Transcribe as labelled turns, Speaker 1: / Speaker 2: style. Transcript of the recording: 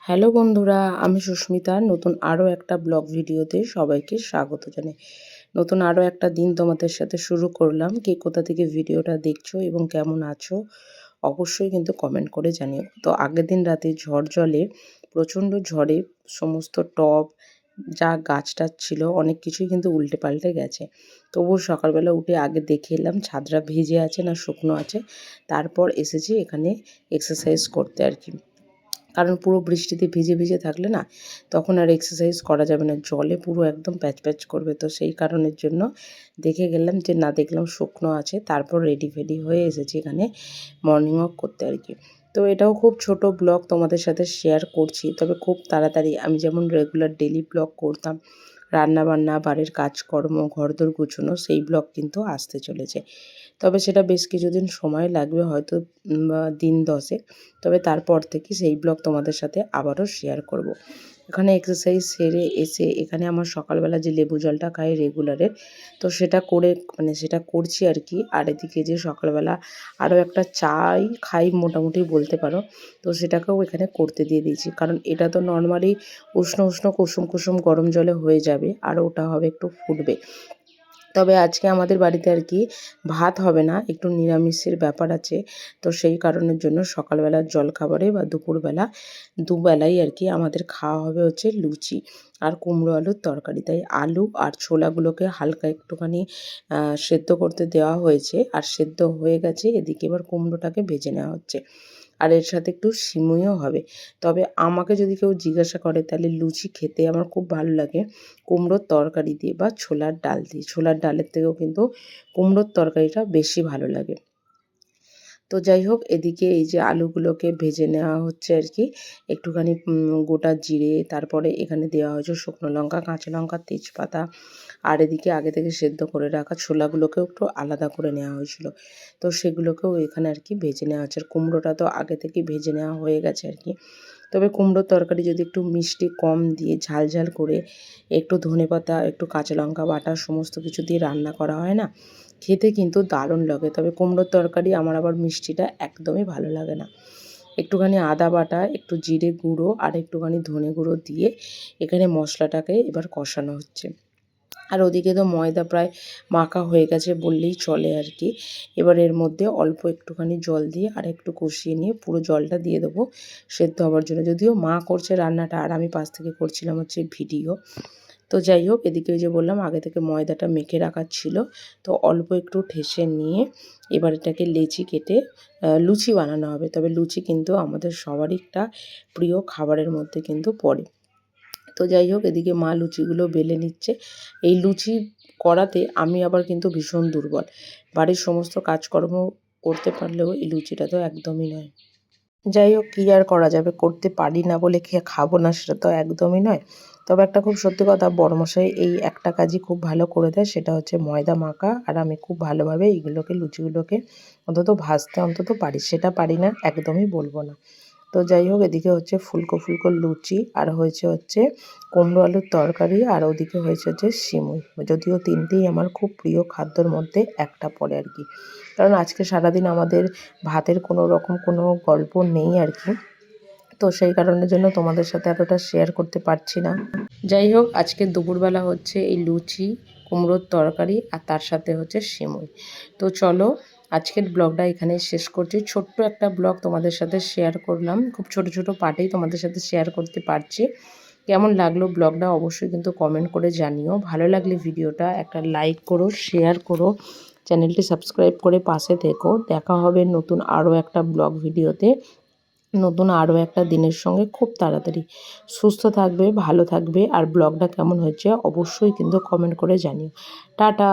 Speaker 1: Hello বন্ধুরা, আমি সুস্মিতা। নতুন আরও একটা ব্লগ ভিডিওতে সবাইকে স্বাগত জানাই। নতুন আরও একটা দিন তোমাদের সাথে শুরু করলাম। কে কোথা থেকে ভিডিওটা দেখছো এবং কেমন আছো অবশ্যই কিন্তু কমেন্ট করে জানিও। তো আগের দিন রাতে ঝড় জলে, প্রচণ্ড ঝড়ে সমস্ত টব যা গাছ টাছ ছিল অনেক কিছুই কিন্তু উল্টে পাল্টে গেছে। তবুও সকালবেলা উঠে আগে দেখে এলাম ছাদটা ভিজে আছে না শুকনো আছে, তারপর এসেছি এখানে এক্সারসাইজ করতে আর কি। কারণ পুরো বৃষ্টিতে ভিজে ভিজে থাকলে না তখন আর এক্সারসাইজ করা যাবে না, জলে পুরো একদম প্যাচ প্যাচ করবে। তো সেই কারণের জন্য দেখে গেলাম যে না, দেখলাম শুকনো আছে, তারপর রেডি ফেডি হয়ে এসেছি এখানে মর্নিং ওয়াক করতে আর কি। তো এটাও খুব ছোট ব্লগ তোমাদের সাথে শেয়ার করছি, তবে খুব তাড়াতাড়ি আমি যেমন রেগুলার ডেলি ব্লগ করতাম, রান্নাবান্না, বাড়ির কাজকর্ম, ঘরদোর গুছানো, সেই ব্লগ কিন্তু আসতে চলেছে। তবে সেটা বেশ কিছুদিন সময় লাগবে, হয়তো দিন 10। তবে তারপর থেকে সেই ব্লগ তোমাদের সাথে আবারও শেয়ার করব। এখানে এক্সারসাইজ সেরে এসে এখানে আমার সকালবেলা যে লেবু জলটা খাই রেগুলারের, তো সেটা করে সেটা করছি আর কি। আর এদিকে যে সকালবেলা আরও একটা চাই খাই মোটামুটি বলতে পারো, তো সেটাকেও এখানে করতে দিয়ে দিয়েছি। কারণ এটা তো নর্মালি উষ্ণ উষ্ণ কুসুম কুসুম গরম জলে হয়ে যাবে, আর ওটা হবে একটু ফুটবে। তবে আজকে আমাদের বাড়িতে আর কি ভাত হবে না, একটু নিরামিষের ব্যাপার আছে। তো সেই কারণের জন্য সকালবেলার জলখাবারে বা দুপুরবেলা দুবেলাই আর কি আমাদের খাওয়া হবে হচ্ছে লুচি আর কুমড়ো আলুর তরকারি। তাই আলু আর ছোলাগুলোকে হালকা একটুখানি সেদ্ধ করতে দেওয়া হয়েছে, আর সেদ্ধ হয়ে গেছে। এদিকে এবার কুমড়োটাকে ভেজে নেওয়া হচ্ছে, আর এর সাথে একটু সিমুইও হবে। তবে আমাকে যদি কেউ জিজ্ঞাসা করে তাহলে লুচি খেতে আমার খুব ভালো লাগে কুমড়োর তরকারি দিয়ে বা ছোলার ডাল দিয়ে। ছোলার ডালের থেকেও কিন্তু কুমড়োর তরকারিটা বেশি ভালো লাগে। তো যাই হোক, এদিকে এই যে আলুগুলোকে ভেজে নেওয়া হচ্ছে আর কি। একটুখানি গোটা জিরে, তারপরে এখানে দেওয়া হয়েছে শুকনো লঙ্কা, কাঁচা লঙ্কা, তেজপাতা। আর এদিকে আগে থেকে সেদ্ধ করে রাখা ছোলাগুলোকেও একটু আলাদা করে নেওয়া হয়েছিল, তো সেগুলোকেও এখানে আর কি ভেজে নেওয়া হচ্ছে। আর কুমড়োটা তো আগে থেকে ভেজে নেওয়া হয়ে গেছে আর কি। তবে কুমড়োর তরকারি যদি একটু মিষ্টি কম দিয়ে ঝাল ঝাল করে একটু ধনেপাতা, একটু কাঁচা লঙ্কা বাটা সমস্ত কিছু দিয়ে রান্না করা হয় না, খেতে কিন্তু দারুণ লাগে। তবে কুমড়োর তরকারি আমার আবার মিষ্টিটা একদমই ভালো লাগে না। একটুখানি আদা বাটা, একটু জিরে গুঁড়ো আর একটুখানি ধনে গুঁড়ো দিয়ে এখানে মশলাটাকে এবার কষানো হচ্ছে। আর ওদিকে তো ময়দা প্রায় মাখা হয়ে গেছে বললেই চলে আর কি। এবার এর মধ্যে অল্প একটুখানি জল দিয়ে আর একটু কষিয়ে নিয়ে পুরো জলটা দিয়ে দেবো সেদ্ধ হওয়ার জন্য। যদিও মা করছে রান্নাটা, আর আমি পাশ থেকে করছিলাম হচ্ছে ভিডিও। তো যাই হোক, এদিকে ওই যে বললাম আগে থেকে ময়দাটা মেখে রাখার ছিল, তো অল্প একটু ঠেসে নিয়ে এবার এটাকে লেচি কেটে লুচি বানানো হবে। তবে লুচি কিন্তু আমাদের সবারই একটা প্রিয় খাবারের মধ্যে কিন্তু পড়ে। তো যাই হোক, এদিকে মা লুচিগুলো বেলে নিচ্ছে। এই লুচি করাতে আমি আবার কিন্তু ভীষণ দুর্বল। বাড়ির সমস্ত কাজকর্ম করতে পারলেও এই লুচিটা তো একদমই নয়। যাই হোক, কী আর করা যাবে, করতে পারি না বলে খাবো না সেটা তো একদমই নয়। তবে একটা খুব সত্যি কথা, বড়মশাই এই একটা কাজই খুব ভালো করে দেয়, সেটা হচ্ছে ময়দা মাখা। আর আমি খুব ভালোভাবে এইগুলোকে লুচিগুলোকে অন্তত ভাজতে অন্তত পারি, সেটা পারি না একদমই বলবো না। তো যাই হোক, এদিকে হচ্ছে ফুলকো ফুলকো লুচি, আর হচ্ছে কুমড়ো আলুর তরকারি, আর ওদিকে হচ্ছে সিমুই। যদিও তিনটেই আমার খুব প্রিয় খাদ্যর মধ্যে একটা পড়ে আর কি। কারণ আজকে সারাদিন আমাদের ভাতের কোনো রকম কোনো গল্প নেই আর কি। তো সেই কারণের জন্য তোমাদের সাথে এতটা শেয়ার করতে পারছি না। যাই হোক, আজকে দুপুরবেলা হচ্ছে এই লুচি, কুমড়োর তরকারি, আর তার সাথে হচ্ছে সিমুই। তো চলো, আজকের ব্লগটা এখানে শেষ করছি। ছোট্ট একটা ব্লগ তোমাদের সাথে শেয়ার করলাম, খুব ছোট ছোট পার্টেই তোমাদের সাথে শেয়ার করতে পারছি। কেমন লাগলো ব্লগটা অবশ্যই কিন্তু কমেন্ট করে জানিও। ভালো লাগলে ভিডিওটা একটা লাইক করো, শেয়ার করো, চ্যানেলটি সাবস্ক্রাইব করে পাশে থেকো। দেখা হবে নতুন আরও একটা ব্লগ ভিডিওতে, নতুন আরও একটা দিনের সঙ্গে খুব তাড়াতাড়ি। সুস্থ থাকবে, ভালো থাকবে, আর ব্লগটা কেমন হয়েছে অবশ্যই কিন্তু কমেন্ট করে জানিও। টাটা।